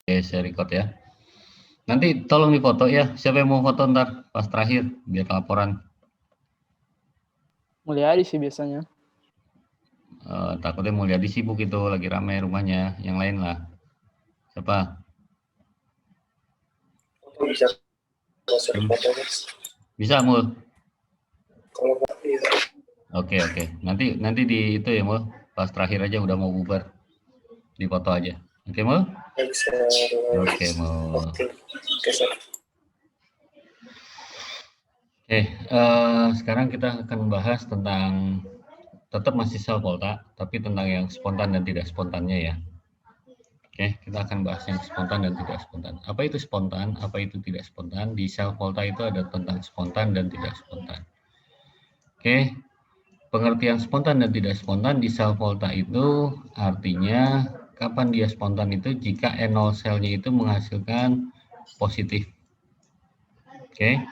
Saya record ya. Nanti tolong dipoto ya. Siapa yang mau foto ntar pas terakhir biar laporan. Mulyadi sih biasanya. Takutnya Mulyadi sibuk itu lagi ramai rumahnya. Yang lain lah. Siapa? Bisa foto. Bisa Mul. Kalau nggak bisa. Oke. Nanti di itu ya Mul. Pas terakhir aja udah mau bubar. Dipoto aja. Oke Mul? Oke Mul. Oke, Sir. Sekarang kita akan bahas tentang tetap masih sel volta, tapi tentang yang spontan dan tidak spontannya ya. Oke, kita akan bahas yang spontan dan tidak spontan. Apa itu spontan, apa itu tidak spontan? Di sel volta itu ada tentang spontan dan tidak spontan. Oke, pengertian spontan dan tidak spontan di sel volta itu artinya kapan dia spontan itu jika N0 selnya itu menghasilkan positif. Oke,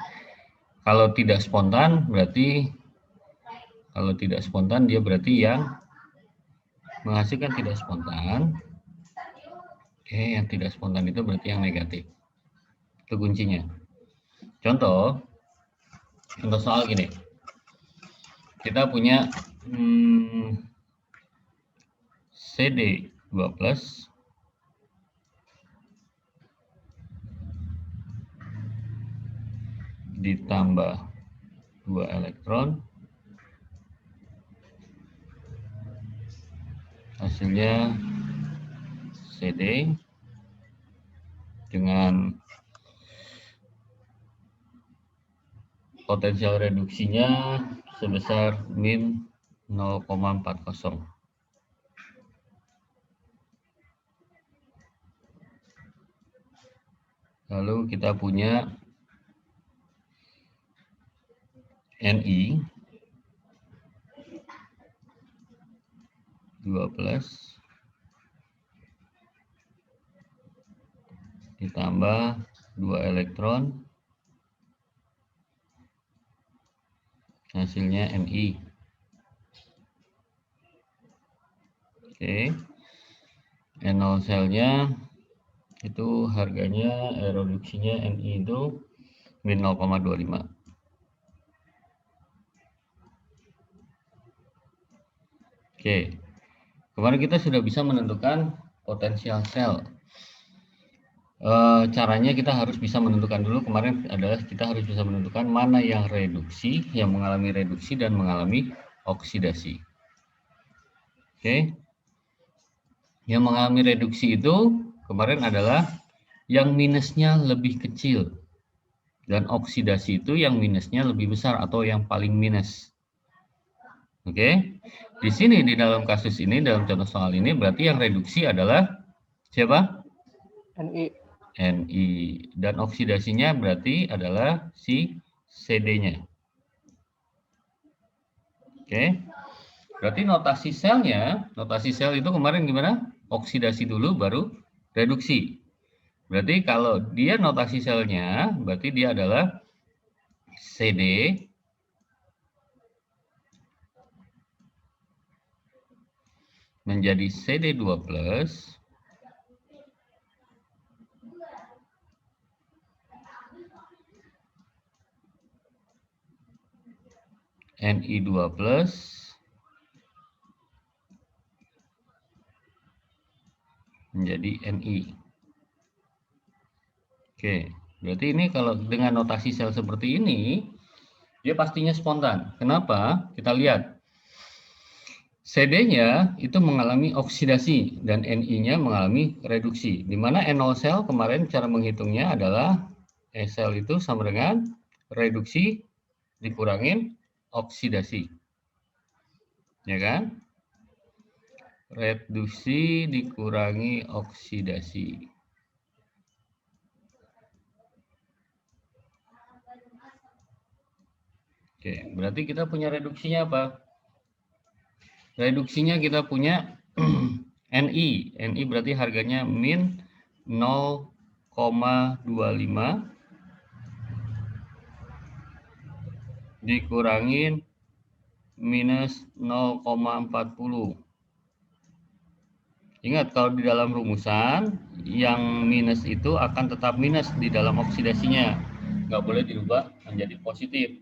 kalau tidak spontan berarti dia berarti yang menghasilkan tidak spontan. Oke, yang tidak spontan itu berarti yang negatif. Itu kuncinya. Contoh soal gini. Kita punya CD 2+ ditambah 2 elektron. Hasilnya CD dengan potensial reduksinya sebesar min 0,40. Lalu kita punya Ni 2+ ditambah 2 elektron, hasilnya Ni. Oke, N0 selnya itu harganya reduksinya Ni itu min 0,25. Oke, kemarin kita sudah bisa menentukan potensial sel. Caranya kita harus bisa menentukan dulu kemarin adalah kita harus bisa menentukan mana yang reduksi, yang mengalami reduksi dan mengalami oksidasi. Oke, yang mengalami reduksi itu kemarin adalah yang minusnya lebih kecil dan oksidasi itu yang minusnya lebih besar atau yang paling minus. Oke, di sini di dalam kasus ini dalam contoh soal ini berarti yang reduksi adalah siapa? Ni. Ni dan oksidasinya berarti adalah si CD-nya. Oke, berarti notasi sel itu kemarin gimana? Oksidasi dulu baru reduksi. Berarti kalau dia notasi selnya berarti dia adalah CD menjadi CD2+ Ni2+ menjadi Ni. Oke, berarti ini kalau dengan notasi sel seperti ini, dia pastinya spontan. Kenapa? Kita lihat. CD-nya itu mengalami oksidasi dan Ni-nya mengalami reduksi. Di mana N0 sel kemarin cara menghitungnya adalah sel itu sama dengan reduksi dikurangin oksidasi. Ya kan? Reduksi dikurangi oksidasi. Oke, berarti kita punya reduksinya apa? Reduksinya kita punya Ni. Ni berarti harganya min 0,25 dikurangin minus 0,40. Ingat, kalau di dalam rumusan, yang minus itu akan tetap minus di dalam oksidasinya. Nggak boleh dirubah menjadi positif.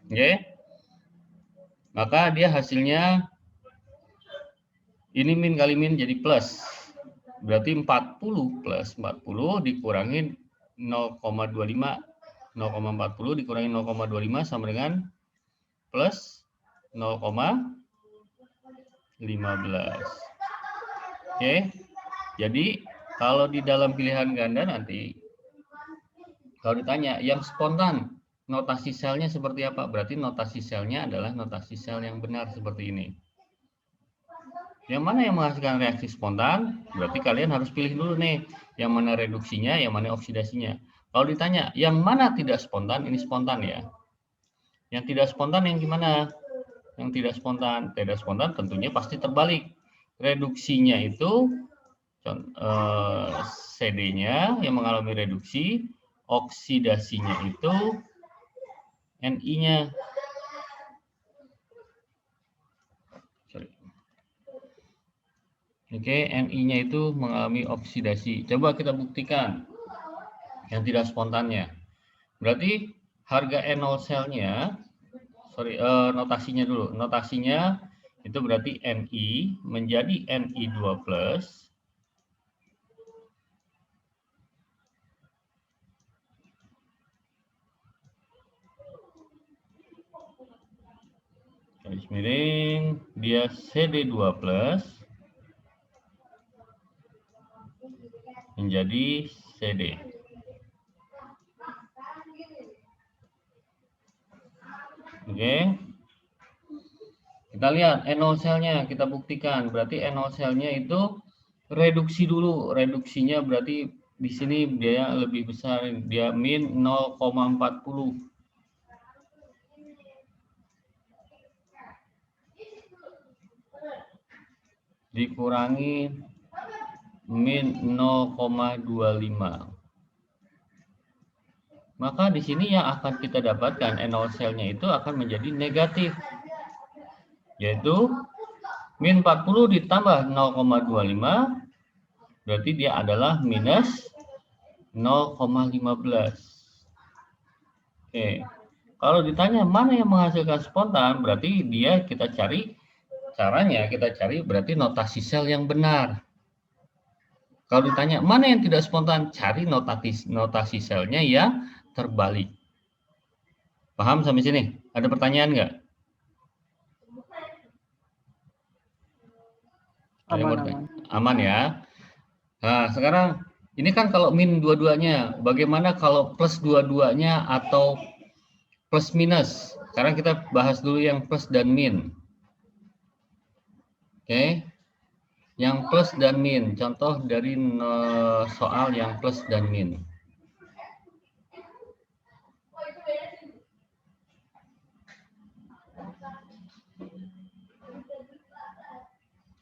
Oke? Maka dia hasilnya, ini min kali min jadi plus. Berarti 40 plus 40 dikurangi 0,25. 0,40 dikurangi 0,25 sama dengan plus 0,15. Oke, jadi kalau di dalam pilihan ganda nanti, kalau ditanya yang spontan, notasi selnya seperti apa? Berarti notasi selnya adalah notasi sel yang benar seperti ini. Yang mana yang menghasilkan reaksi spontan? Berarti kalian harus pilih dulu nih, yang mana reduksinya, yang mana oksidasinya. Kalau ditanya, yang mana tidak spontan? Ini spontan ya. Yang tidak spontan yang gimana? Yang tidak spontan tentunya pasti terbalik. Reduksinya itu CD-nya yang mengalami reduksi, oksidasinya itu Ni-nya. Oke, Ni-nya itu mengalami oksidasi. Coba kita buktikan yang tidak spontannya. Berarti harga N0 selnya, notasinya dulu. Notasinya itu berarti Ni menjadi Ni2+. Garis miring, dia CD2+ menjadi CD. Oke. Kita lihat N0 selnya, kita buktikan. Berarti N0 selnya itu reduksi dulu. Reduksinya berarti di sini dia lebih besar, dia min 0,40. Dikurangi min 0,25. Maka di sini yang akan kita dapatkan N0 selnya itu akan menjadi negatif. Yaitu min 40 ditambah 0,25, berarti dia adalah minus 0,15. Oke. Kalau ditanya mana yang menghasilkan spontan, berarti dia kita cari caranya, kita cari berarti notasi sel yang benar. Kalau ditanya mana yang tidak spontan, cari notasi selnya yang terbalik. Paham sampai sini? Ada pertanyaan nggak? Aman ya. Nah, sekarang ini kan kalau min dua-duanya, bagaimana kalau plus dua-duanya atau plus minus? Sekarang kita bahas dulu yang plus dan min. Oke. Yang plus dan min, contoh dari soal yang plus dan min.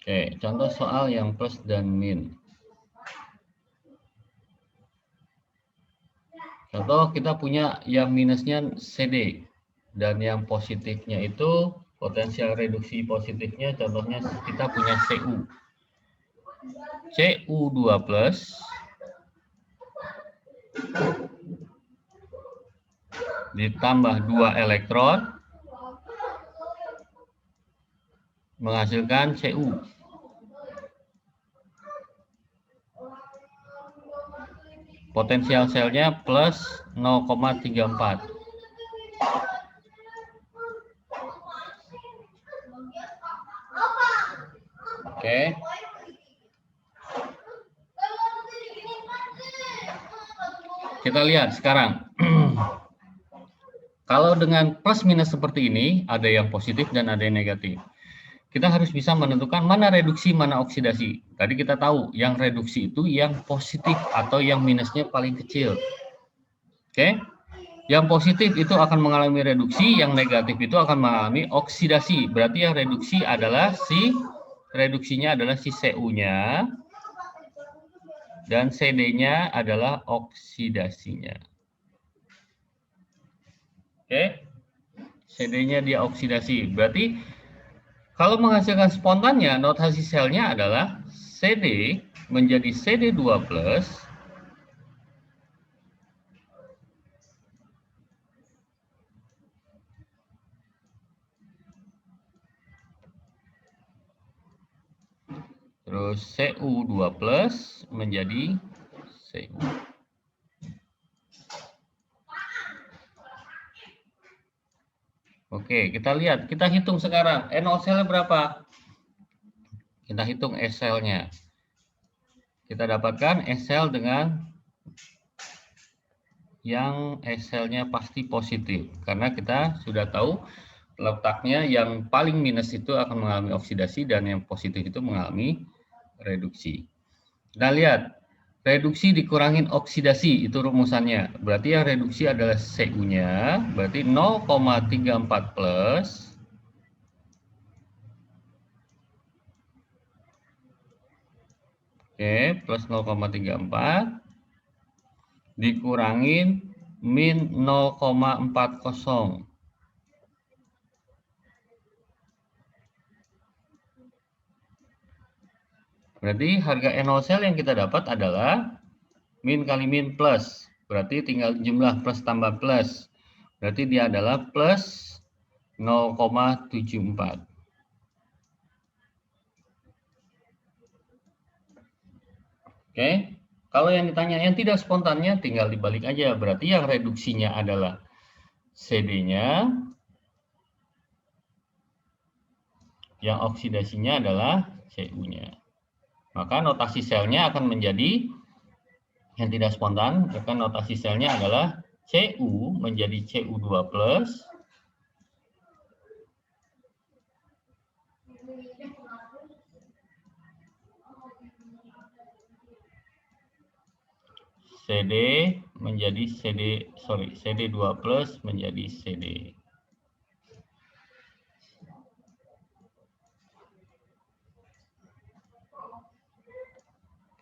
Oke, contoh soal yang plus dan min. Contoh kita punya yang minusnya CD dan yang positifnya itu potensial reduksi positifnya, contohnya kita punya Cu. Cu2+ ditambah 2 elektron menghasilkan Cu. Potensial selnya plus 0,34. Oke. Kita lihat sekarang. Kalau dengan plus minus seperti ini, ada yang positif dan ada yang negatif. Kita harus bisa menentukan mana reduksi, mana oksidasi. Tadi kita tahu yang reduksi itu yang positif atau yang minusnya paling kecil. Oke. Yang positif itu akan mengalami reduksi, yang negatif itu akan mengalami oksidasi. Berarti yang reduksinya adalah si Cu-nya dan CD-nya adalah oksidasinya. Oke. CD-nya dia oksidasi. Berarti kalau menghasilkan spontannya, notasi selnya adalah CD menjadi CD2+, terus Cu2+ menjadi Cu. Oke, kita lihat, kita hitung sekarang. NO cell-nya berapa? Kita hitung S cell-nya. Kita dapatkan S cell dengan yang S cell-nya pasti positif. Karena kita sudah tahu letaknya yang paling minus itu akan mengalami oksidasi dan yang positif itu mengalami reduksi. Kita lihat, reduksi dikurangin oksidasi, itu rumusannya. Berarti yang reduksi adalah Cu-nya, berarti 0,34 plus plus 0,34 dikurangin min 0,40. Berarti harga NO cell yang kita dapat adalah min kali min plus. Berarti tinggal jumlah plus tambah plus. Berarti dia adalah plus 0,74. Oke, kalau yang ditanya yang tidak spontannya tinggal dibalik aja. Berarti yang reduksinya adalah CD-nya, yang oksidasinya adalah Cu-nya. Maka notasi selnya akan menjadi yang tidak spontan, maka notasi selnya adalah Cu menjadi Cu2+, CD menjadi CD2+ menjadi CD.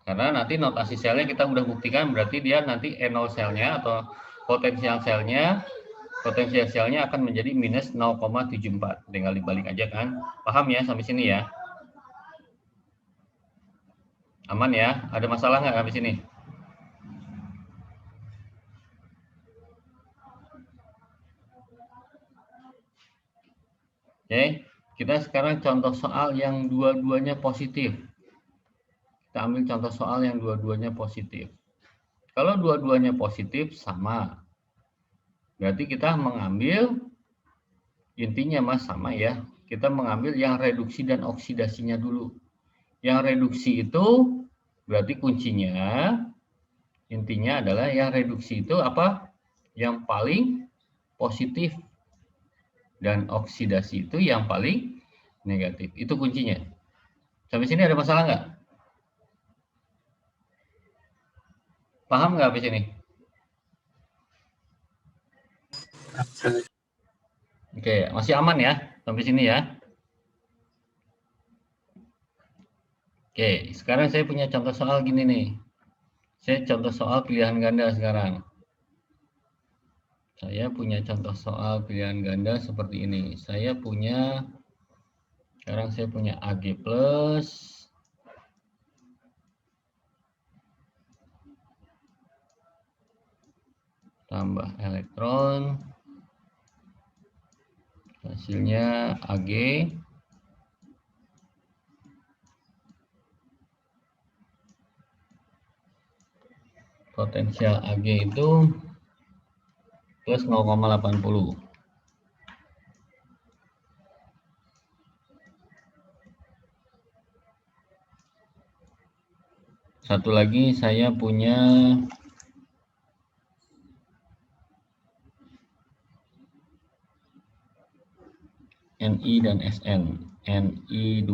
Karena nanti notasi selnya kita udah buktikan, berarti dia nanti NO selnya atau potensial selnya akan menjadi minus 0,74. Tinggal dibalik aja kan. Paham ya sampai sini ya? Aman ya? Ada masalah nggak sampai sini? Oke, kita sekarang contoh soal yang dua-duanya positif. Kita ambil contoh soal yang dua-duanya positif. Kalau dua-duanya positif, sama. Berarti kita mengambil, intinya mas sama ya, kita mengambil yang reduksi dan oksidasinya dulu. Yang reduksi itu, berarti kuncinya, intinya adalah yang reduksi itu apa? Yang paling positif. Dan oksidasi itu yang paling negatif. Itu kuncinya. Sampai sini ada masalah nggak? Paham nggak sampai sini? Oke, masih aman ya sampai sini ya. Oke, sekarang saya punya contoh soal gini nih. Saya contoh soal pilihan ganda sekarang. Saya punya contoh soal pilihan ganda seperti ini. Sekarang saya punya Ag+, tambah elektron, hasilnya Ag, potensial Ag itu plus 0,80. Satu lagi saya punya Ni dan Sn. Ni2+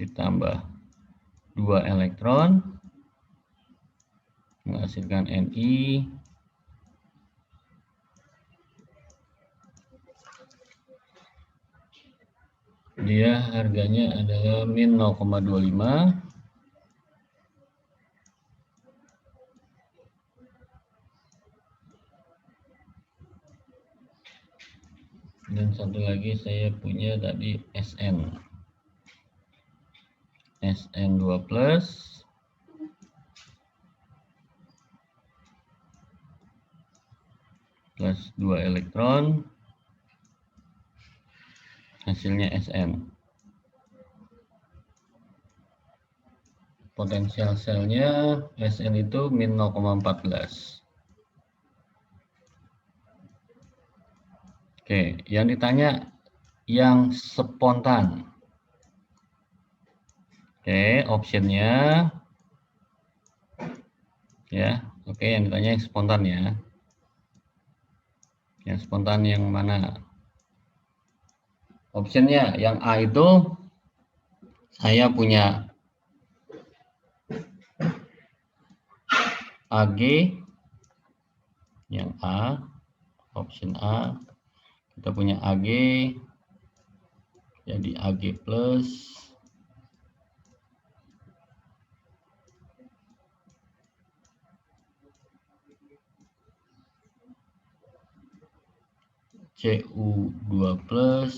ditambah 2 elektron menghasilkan Ni. Dia harganya adalah min 0,25. Dan satu lagi saya punya tadi SN. SN2 plus plus 2 elektron, hasilnya SN. Potensial selnya SN itu min 0,14. Oke, yang ditanya yang spontan. Oke, optionnya ya. Oke, yang ditanya yang spontan ya. Yang spontan yang mana? Optionnya yang A itu saya punya AG, yang A, option A. Kita punya AG, jadi AG plus Cu2 plus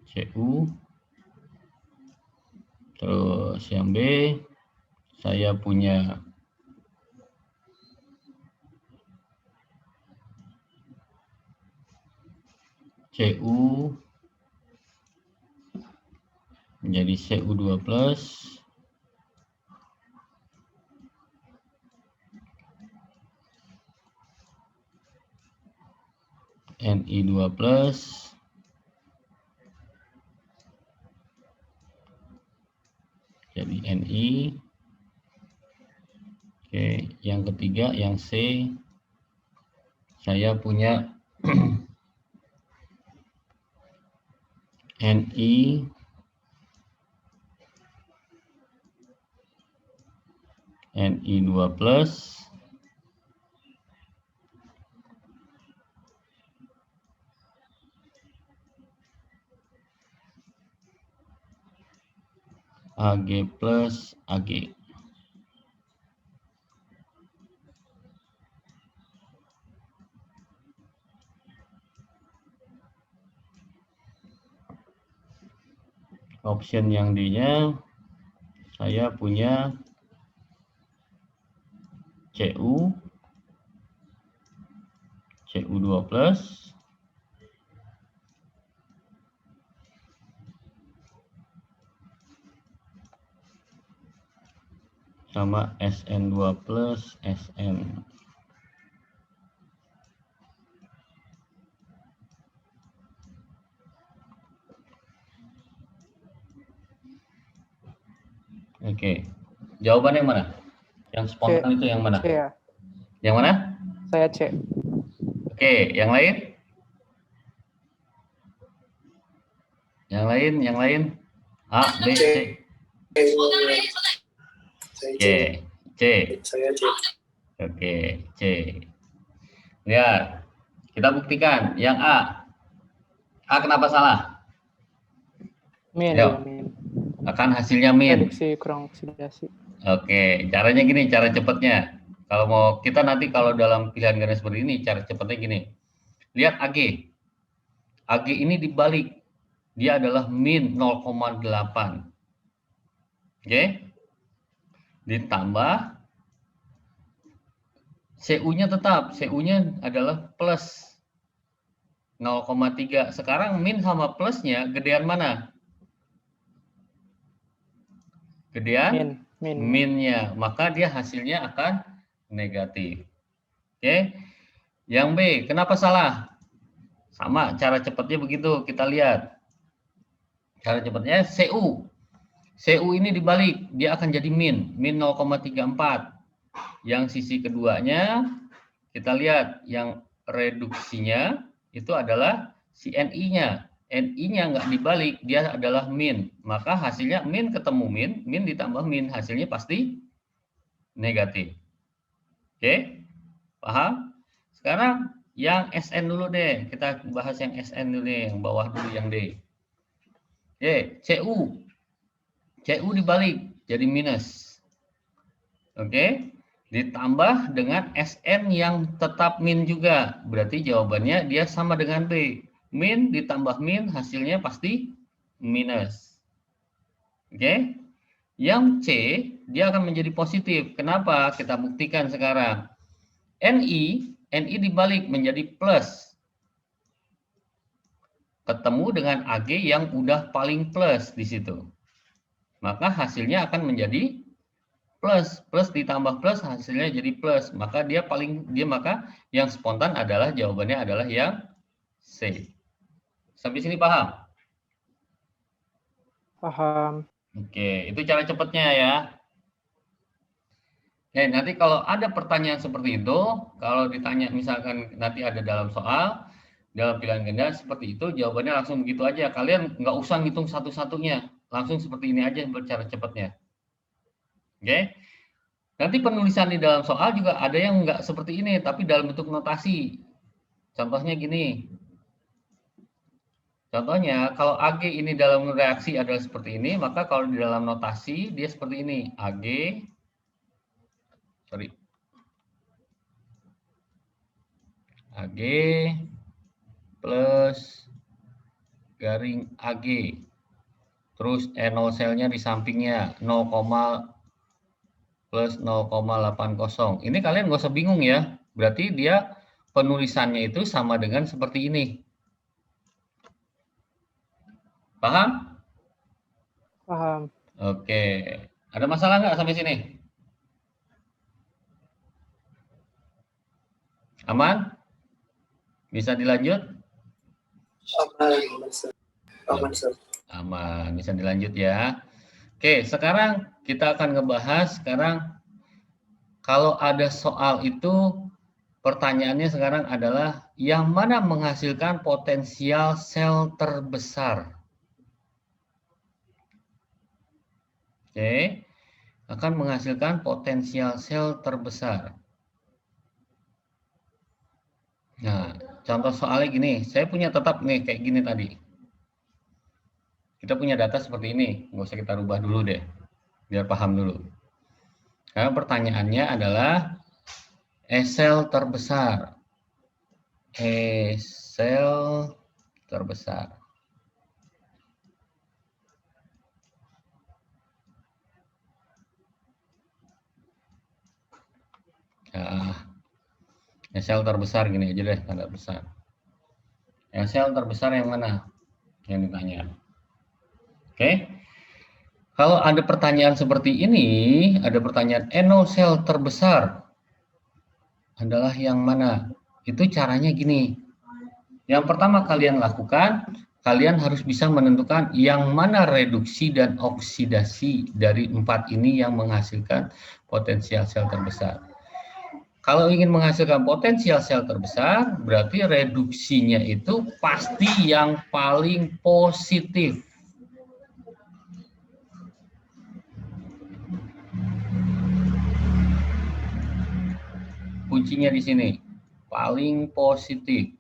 Cu. Terus yang B, saya punya Cu menjadi Cu2 plus Ni2 plus jadi Ni. Oke, yang ketiga yang C, saya punya Ni2 plus Ag plus Ag. Option yang D-nya saya punya Cu2 plus sama SN2 plus SN. Oke, jawaban yang mana? Yang spontan itu yang mana? C ya. Yang mana? Saya C. Oke, yang lain? Yang lain? A, B, C. Oke, C. Saya C. Oke, C. Lihat, kita buktikan. Yang A. A kenapa salah? Min. Yo. Ya, min. Akan hasilnya min. Prediksi kurang oksidasi. Oke, caranya gini, cara cepatnya. Kalau mau kita nanti kalau dalam pilihan ganda seperti ini, cara cepatnya gini. Lihat AG. AG ini dibalik. Dia adalah min 0,8. Oke. Ditambah CU-nya tetap. CU-nya adalah plus 0,3. Sekarang min sama plusnya gedean mana? Gedean minnya, maka dia hasilnya akan negatif. Oke. Yang B, kenapa salah? Sama, cara cepatnya begitu, kita lihat. Cara cepatnya CU. CU ini dibalik, dia akan jadi min 0,34. Yang sisi keduanya, kita lihat yang reduksinya itu adalah si Ni-nya. Ni-nya nggak dibalik, dia adalah min. Maka hasilnya min ketemu min ditambah min, hasilnya pasti negatif. Oke, paham? Sekarang yang SN dulu deh, kita bahas yang SN dulu nih, yang bawah dulu yang D. Oke, CU dibalik jadi minus. Oke, ditambah dengan SN yang tetap min juga. Berarti jawabannya dia sama dengan B. Min ditambah min hasilnya pasti minus. Oke? Yang C dia akan menjadi positif. Kenapa? Kita buktikan sekarang. NI dibalik menjadi plus. Ketemu dengan AG yang udah paling plus di situ. Maka hasilnya akan menjadi plus. Plus ditambah plus hasilnya jadi plus. Maka maka yang spontan adalah jawabannya adalah yang C. Sampai sini paham? Paham. Oke, itu cara cepatnya ya. Oke, nanti kalau ada pertanyaan seperti itu, kalau ditanya misalkan nanti ada dalam soal, dalam pilihan ganda seperti itu, jawabannya langsung begitu aja. Kalian nggak usah ngitung satu-satunya, langsung seperti ini aja bercara cepatnya. Oke, nanti penulisan di dalam soal juga ada yang nggak seperti ini, tapi dalam bentuk notasi. Contohnya gini. Contohnya, kalau AG ini dalam reaksi adalah seperti ini, maka kalau di dalam notasi dia seperti ini. AG plus garing AG. Terus NO selnya di sampingnya 0, plus 0,80. Ini kalian nggak usah bingung ya. Berarti dia penulisannya itu sama dengan seperti ini. Paham? Paham. Oke. Ada masalah nggak sampai sini? Aman? Bisa dilanjut? Aman, Sir. Aman, bisa dilanjut ya. Oke, sekarang kita akan ngebahas kalau ada soal itu pertanyaannya sekarang adalah yang mana menghasilkan potensial sel terbesar. Oke, akan menghasilkan potensial sel terbesar. Nah, contoh soalnya gini, saya punya tetap nih kayak gini tadi. Kita punya data seperti ini, nggak usah kita rubah dulu deh, biar paham dulu. Karena pertanyaannya adalah sel terbesar. Sel terbesar. Nah, sel terbesar gini aja deh, tanda besar. Sel terbesar yang mana? Yang ditanya. Oke. Kalau ada pertanyaan seperti ini, ada pertanyaan NO sel terbesar adalah yang mana? Itu caranya gini. Yang pertama kalian lakukan, kalian harus bisa menentukan yang mana reduksi dan oksidasi dari 4 ini yang menghasilkan potensial sel terbesar. Kalau ingin menghasilkan potensial sel terbesar, berarti reduksinya itu pasti yang paling positif. Kuncinya di sini, paling positif.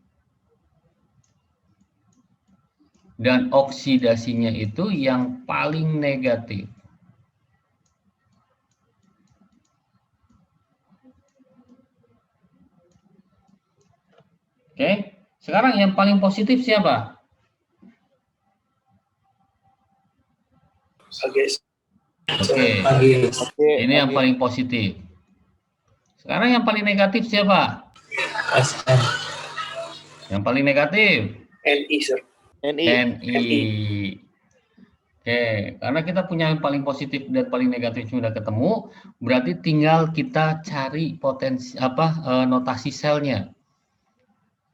Dan oksidasinya itu yang paling negatif. Oke, sekarang yang paling positif siapa? Oke, ini yang paling positif. Sekarang yang paling negatif siapa? SN. Yang paling negatif? NI, Sir. NI. Oke, karena kita punya yang paling positif dan paling negatif sudah ketemu, berarti tinggal kita cari notasi selnya.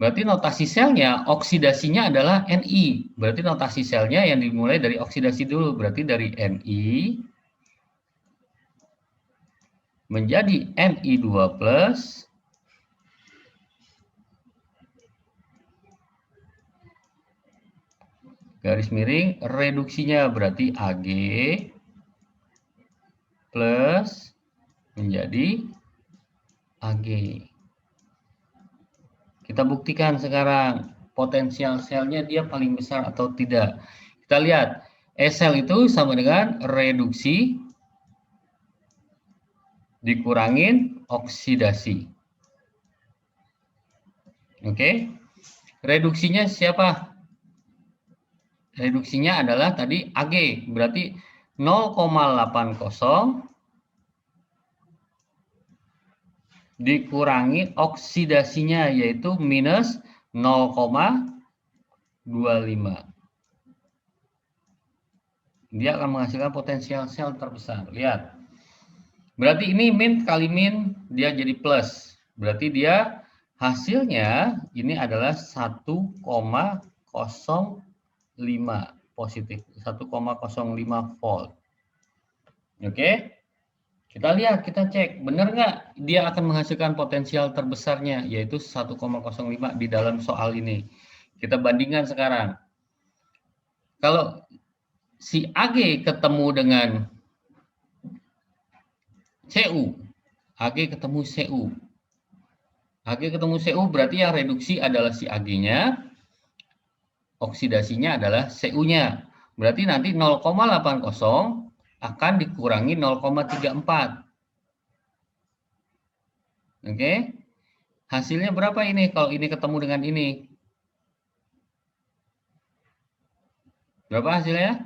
Berarti notasi selnya, oksidasinya adalah Ni. Berarti notasi selnya yang dimulai dari oksidasi dulu. Berarti dari Ni menjadi Ni2+. Garis miring, reduksinya berarti Ag plus menjadi Ag. Kita buktikan sekarang potensial selnya dia paling besar atau tidak. Kita lihat, sel itu sama dengan reduksi dikurangin oksidasi. Oke. Reduksinya siapa? Reduksinya adalah tadi Ag, berarti 0,80 dikurangi oksidasinya, yaitu minus 0,25. Dia akan menghasilkan potensial sel terbesar. Lihat. Berarti ini min kali min, dia jadi plus. Berarti dia hasilnya ini adalah 1,05 positif, 1,05 volt. Oke. Kita lihat, kita cek, benar nggak dia akan menghasilkan potensial terbesarnya, yaitu 1,05 di dalam soal ini. Kita bandingkan sekarang. Kalau si Ag ketemu dengan Cu, Ag ketemu Cu. Ag ketemu Cu berarti yang reduksi adalah si Ag-nya, oksidasinya adalah Cu-nya. Berarti nanti 0,80 akan dikurangi 0,34. Oke. Hasilnya berapa ini kalau ini ketemu dengan ini? Berapa hasilnya?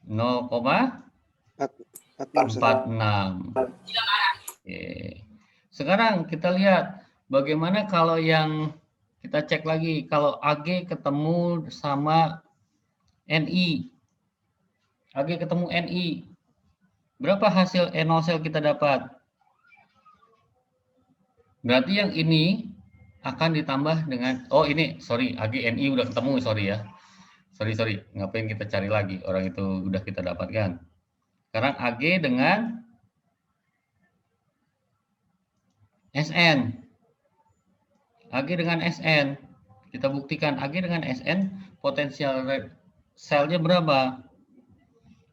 0,46. Oke. Sekarang kita lihat bagaimana kalau yang kita cek lagi, kalau Ag ketemu sama Ni. Ag ketemu Ni. Berapa hasil NO sel kita dapat? Berarti yang ini akan ditambah dengan, oh ini, sorry, Ag Ni udah ketemu, sorry ya. Sorry, ngapain kita cari lagi? Orang itu udah kita dapatkan. Sekarang Ag dengan Sn. Ag dengan Sn. Kita buktikan Ag dengan Sn, potensial selnya berapa?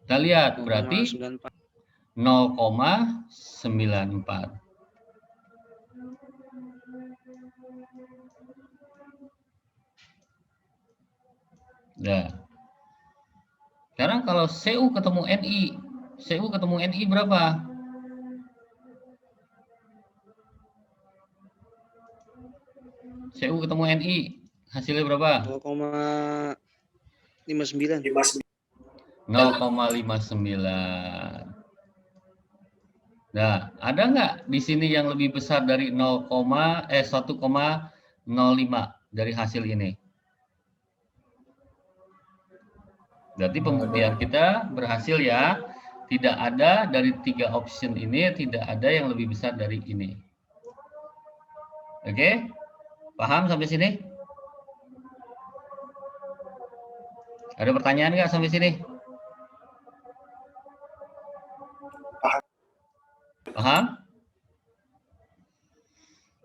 Kita lihat, berarti 0,94. Nah, sekarang kalau Cu ketemu Ni, Cu ketemu Ni berapa? Cu ketemu Ni, hasilnya berapa? 0,59. 0,59. Nah, ada nggak di sini yang lebih besar dari 1,05 dari hasil ini? Berarti pembuktian kita berhasil ya. Tidak ada dari 3 option ini, tidak ada yang lebih besar dari ini. Oke? Paham sampai sini? Ada pertanyaan nggak sampai sini? Paham?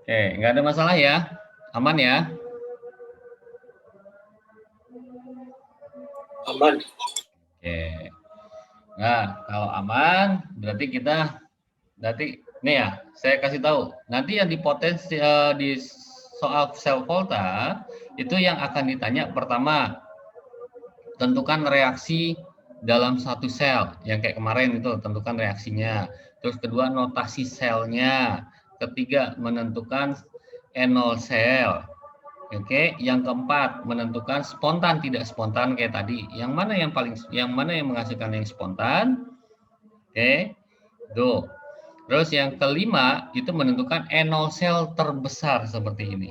Oke, nggak ada masalah ya? Aman ya? Aman. Oke. Nah, kalau aman, berarti nih ya, saya kasih tahu. Nanti yang di soal sel volta, itu yang akan ditanya pertama, tentukan reaksi dalam satu sel. Yang kayak kemarin itu, tentukan reaksinya. Terus kedua, notasi selnya. Ketiga, menentukan enol sel. Oke, yang keempat, menentukan spontan tidak spontan kayak tadi. Yang mana yang menghasilkan yang spontan? Oke. Tuh. Terus yang kelima itu menentukan enol sel terbesar seperti ini.